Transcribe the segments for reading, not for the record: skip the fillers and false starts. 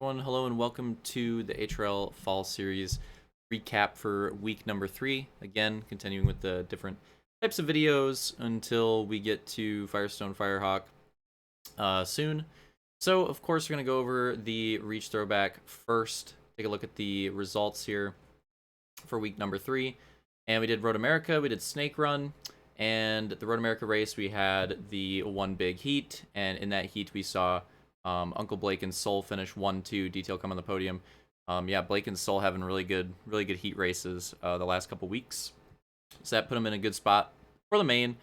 Everyone, hello and welcome to the HRL Fall Series recap for week number 3. Again, continuing with the different types of videos until we get to Firestone Firehawk soon. So, of course, we're going to go over the Reach Throwback first. Take a look at the results here for week number 3. And we did Road America, we did Snake Run, and the Road America race we had the one big heat, and in that heat we saw Uncle Blake and Soul finish 1-2. Detail come on the podium. Yeah, Blake and Soul having really good heat races the last couple weeks. So that put them in a good spot for the main.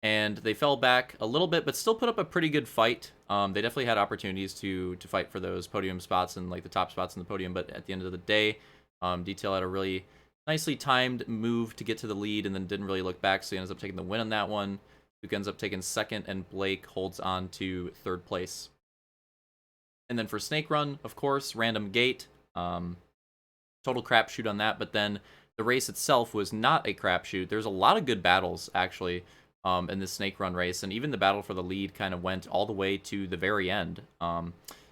And they fell back a little bit, but still put up a pretty good fight. They definitely had opportunities to fight for those podium spots and like the top spots in the podium. But at the end of the day, Detail had a really nicely timed move to get to the lead and then didn't really look back. So he ends up taking the win on that one. Luke ends up taking second, and Blake holds on to third place. And then for Snake Run, of course, random gate. Total crapshoot on that. But then the race itself was not a crapshoot. There's a lot of good battles, actually, in this Snake Run race. And even the battle for the lead kind of went all the way to the very end.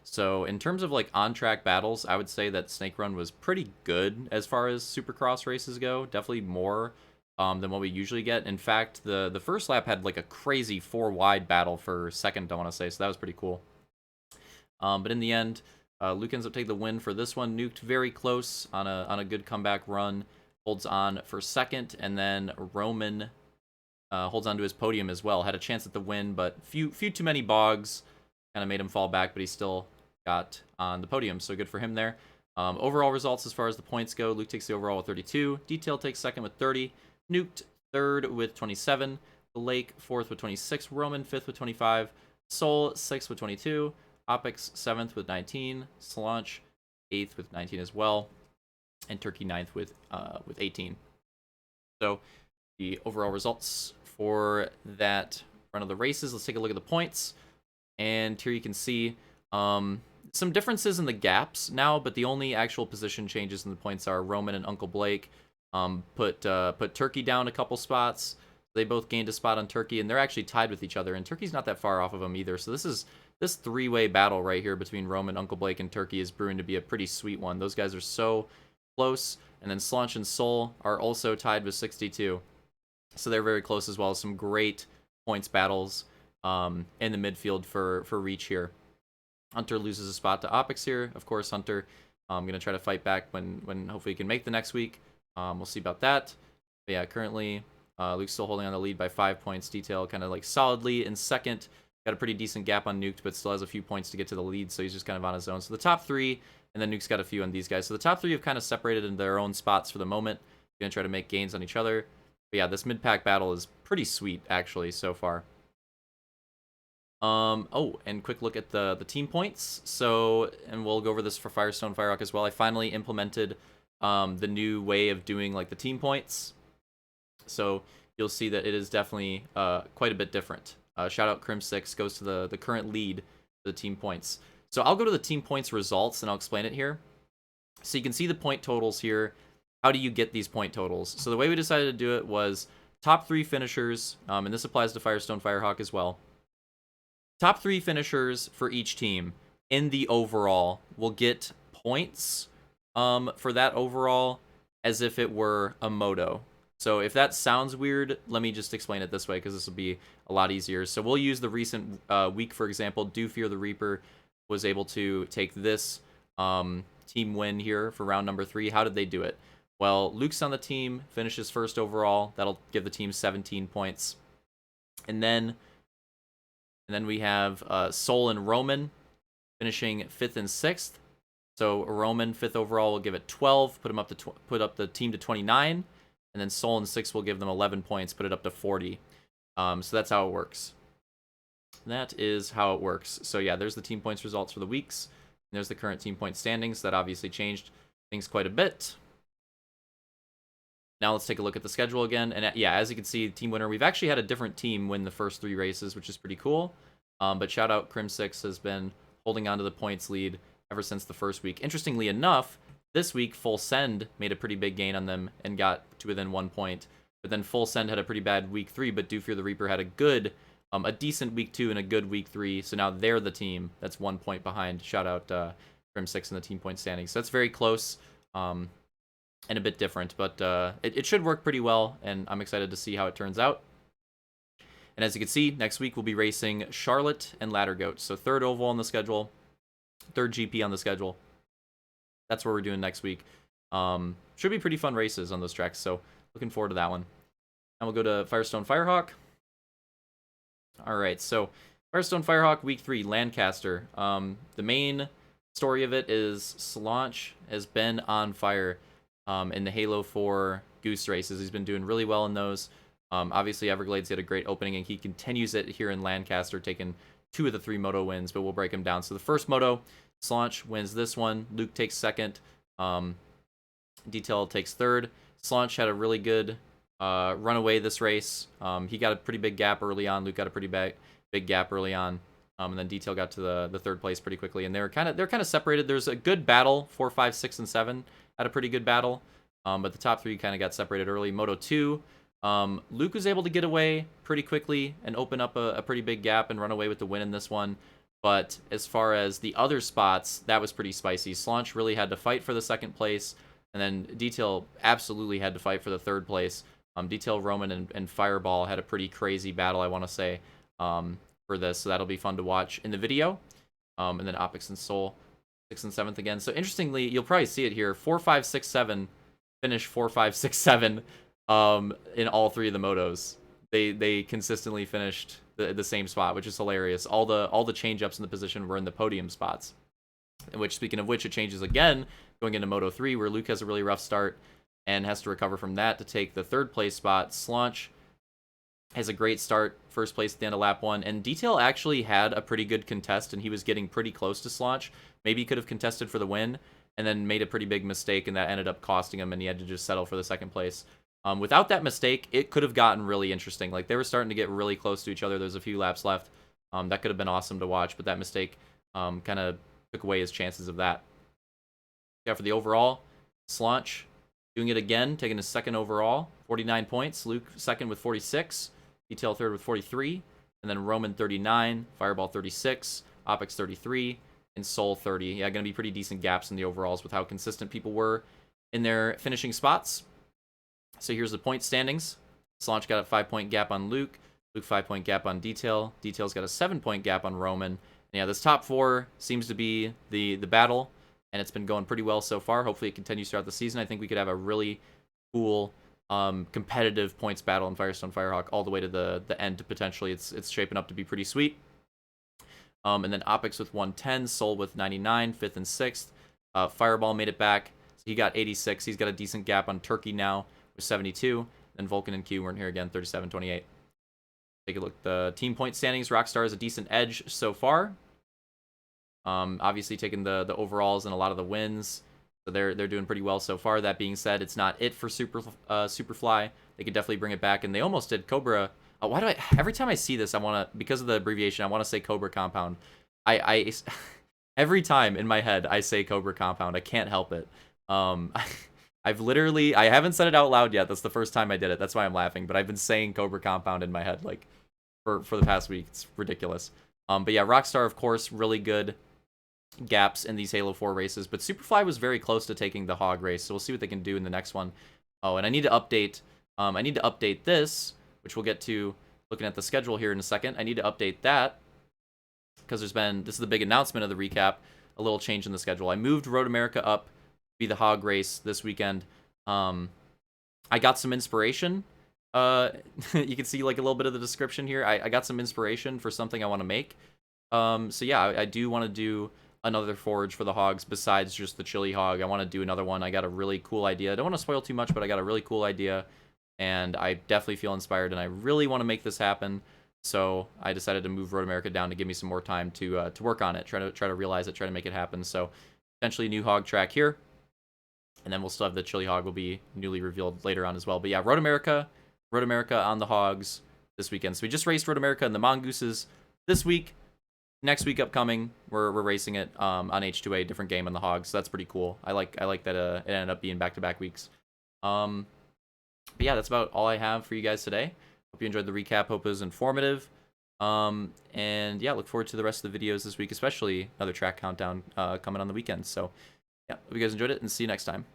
So in terms of like on-track battles, I would say that Snake Run was pretty good as far as Supercross races go. Definitely more than what we usually get. In fact, the first lap had like a crazy 4-wide battle for second, I want to say. So that was pretty cool. But in the end, Luke ends up taking the win for this one. Nuked very close on a good comeback run. Holds on for second, and then Roman holds on to his podium as well. Had a chance at the win, but few too many bogs kind of made him fall back, but he still got on the podium, so good for him there. Overall results as far as the points go, Luke takes the overall with 32. Detail takes second with 30. Nuked third with 27. Blake fourth with 26. Roman fifth with 25. Soul sixth with 22. Opix 7th with 19, Slaunch 8th with 19 as well, and Turkey 9th with 18. So the overall results for that run of the races. Let's take a look at the points, and here you can see some differences in the gaps now, but the only actual position changes in the points are Roman and Uncle Blake put Turkey down a couple spots. They both gained a spot on Turkey, and they're actually tied with each other, and Turkey's not that far off of them either. So this three-way battle right here between Roman, Uncle Blake, and Turkey is brewing to be a pretty sweet one. Those guys are so close. And then Slaunch and Soul are also tied with 62. So they're very close as well. Some great points battles in the midfield for Reach here. Hunter loses a spot to Opix here. Of course, Hunter going to try to fight back when hopefully he can make the next week. We'll see about that. But yeah, currently Luke's still holding on the lead by 5 points. Detail kind of like solidly in second. Got a pretty decent gap on Nuked, but still has a few points to get to the lead, so he's just kind of on his own. So the top three, and then Nuke's got a few on these guys. So the top three have kind of separated into their own spots for the moment. Going to try to make gains on each other. But yeah, this mid-pack battle is pretty sweet, actually, so far. Oh, and quick look at the team points. So, and we'll go over this for Firestone Firehawk as well. I finally implemented the new way of doing like the team points. So you'll see that it is definitely quite a bit different. Shout out Crim6 goes to the current lead for the team points. So I'll go to the team points results and I'll explain it here. So you can see the point totals here. How do you get these point totals? So the way we decided to do it was top 3 finishers, and this applies to Firestone Firehawk as well. Top 3 finishers for each team in the overall will get points for that overall as if it were a moto. So if that sounds weird, let me just explain it this way because this will be a lot easier. So we'll use the recent week, for example. Do Fear the Reaper was able to take this team win here for round number 3. How did they do it? Well, Luke's on the team, finishes first overall. That'll give the team 17 points. And then we have Soul and Roman finishing 5th and 6th. So Roman 5th overall will give it 12, put up the team to 29. And then Soul and 6 will give them 11 points, put it up to 40. So that's how it works. That is how it works. So yeah, there's the team points results for the weeks. And there's the current team point standings. That obviously changed things quite a bit. Now let's take a look at the schedule again. And yeah, as you can see, team winner, we've actually had a different team win the first 3 races, which is pretty cool. But shout out Crim6 has been holding on to the points lead ever since the first week. Interestingly enough, this week, Full Send made a pretty big gain on them and got to within 1 point. But then Full Send had a pretty bad week 3, but Do Fear the Reaper had a decent week 2 and a good week 3. So now they're the team that's 1 point behind. Shout out from 6 in the team point standings. So that's very close and a bit different, but it should work pretty well, and I'm excited to see how it turns out. And as you can see, next week we'll be racing Charlotte and Ladder Goat. So third oval on the schedule, third GP on the schedule. That's what we're doing next week. Should be pretty fun races on those tracks, so looking forward to that one. And we'll go to Firestone Firehawk. All right, so Firestone Firehawk Week 3, Lancaster. The main story of it is Solange has been on fire in the Halo 4 Goose races. He's been doing really well in those. Obviously, Everglades had a great opening, and he continues it here in Lancaster, taking 2 of the 3 moto wins, but we'll break him down. So the first moto, Solange wins this one. Luke takes second. Detail takes third. Solange had a really good runaway this race. He got a pretty big gap early on. Luke got a pretty big gap early on. And then Detail got to the third place pretty quickly. And they're kind of separated. There's a good battle. 4, 5, 6, and 7 had a pretty good battle. But the top 3 kind of got separated early. Moto 2, Luke was able to get away pretty quickly and open up a pretty big gap and run away with the win in this one. But as far as the other spots, that was pretty spicy. Solange really had to fight for the second place. And then Detail absolutely had to fight for the third place. Detail, Roman, and Fireball had a pretty crazy battle, I want to say, for this. So that'll be fun to watch in the video. And then Opix and Soul, 6th and 7th again. So interestingly, you'll probably see it here. 4, 5, 6, 7 finish 4, 5, 6, 7 in all 3 of the motos. They consistently finished the same spot, which is hilarious. All the change-ups in the position were in the podium spots. Which, speaking of which, it changes again going into Moto 3, where Luke has a really rough start and has to recover from that to take the third place spot. Solange has a great start, first place at the end of lap 1, and Detail actually had a pretty good contest, and he was getting pretty close to Solange. Maybe he could have contested for the win, and then made a pretty big mistake, and that ended up costing him, and he had to just settle for the second place. Without that mistake, it could have gotten really interesting. Like, they were starting to get really close to each other. There's a few laps left. That could have been awesome to watch, but that mistake kind of took away his chances of that. Yeah, for the overall, Solange doing it again, taking his second overall, 49 points. Luke second with 46. Detail third with 43. And then Roman 39, Fireball 36, Opix 33, and Soul 30. Yeah, going to be pretty decent gaps in the overalls with how consistent people were in their finishing spots. So here's the point standings. Solange got a 5-point gap on Luke. Luke 5-point gap on Detail. Detail's got a 7-point gap on Roman. And yeah, this top 4 seems to be the battle, and it's been going pretty well so far. Hopefully it continues throughout the season. I think we could have a really cool competitive points battle in Firestone Firehawk all the way to the end potentially. It's shaping up to be pretty sweet. And then Opix with 110, Soul with 99, 5th and 6th. Fireball made it back. So he got 86. He's got a decent gap on Turkey now with 72. Then Vulcan and Q weren't here again, 37, 28. Take a look. The team point standings. Rockstar has a decent edge so far. Obviously taking the overalls and a lot of the wins. So they're doing pretty well so far. That being said, it's not it for Superfly. They could definitely bring it back, and they almost did Cobra. Why do I every time I see this, I want to, because of the abbreviation, I want to say Cobra Compound. I every time in my head I say Cobra Compound. I can't help it. I haven't said it out loud yet. That's the first time I did it. That's why I'm laughing. But I've been saying Cobra Compound in my head like for the past week. It's ridiculous. But yeah, Rockstar, of course, really good gaps in these Halo 4 races. But Superfly was very close to taking the Hog race, so we'll see what they can do in the next one. Oh, and I need to update. I need to update this, which we'll get to looking at the schedule here in a second. I need to update that because this is the big announcement of the recap. A little change in the schedule. I moved Road America up to be the Hog race this weekend. I got some inspiration. You can see like a little bit of the description here. I got some inspiration for something I want to make. So yeah, I do want to do another forage for the hogs besides just the chili hog. I want to do another one. I got a really cool idea. I don't want to spoil too much, but I got a really cool idea, and I definitely feel inspired, and I really want to make this happen. So I decided to move Road America down to give me some more time to work on it, try to realize it, try to make it happen. So potentially a new hog track here, and then we'll still have the chili hog will be newly revealed later on as well. But yeah, Road America on the hogs this weekend. So we just raced Road America and the Mongooses this week. Next week upcoming, we're racing it on H2A, different game on the hogs. So that's pretty cool. I like that it ended up being back-to-back weeks. But yeah, that's about all I have for you guys today. Hope you enjoyed the recap. Hope it was informative. And yeah, look forward to the rest of the videos this week, especially another track countdown coming on the weekends. So yeah, hope you guys enjoyed it, and see you next time.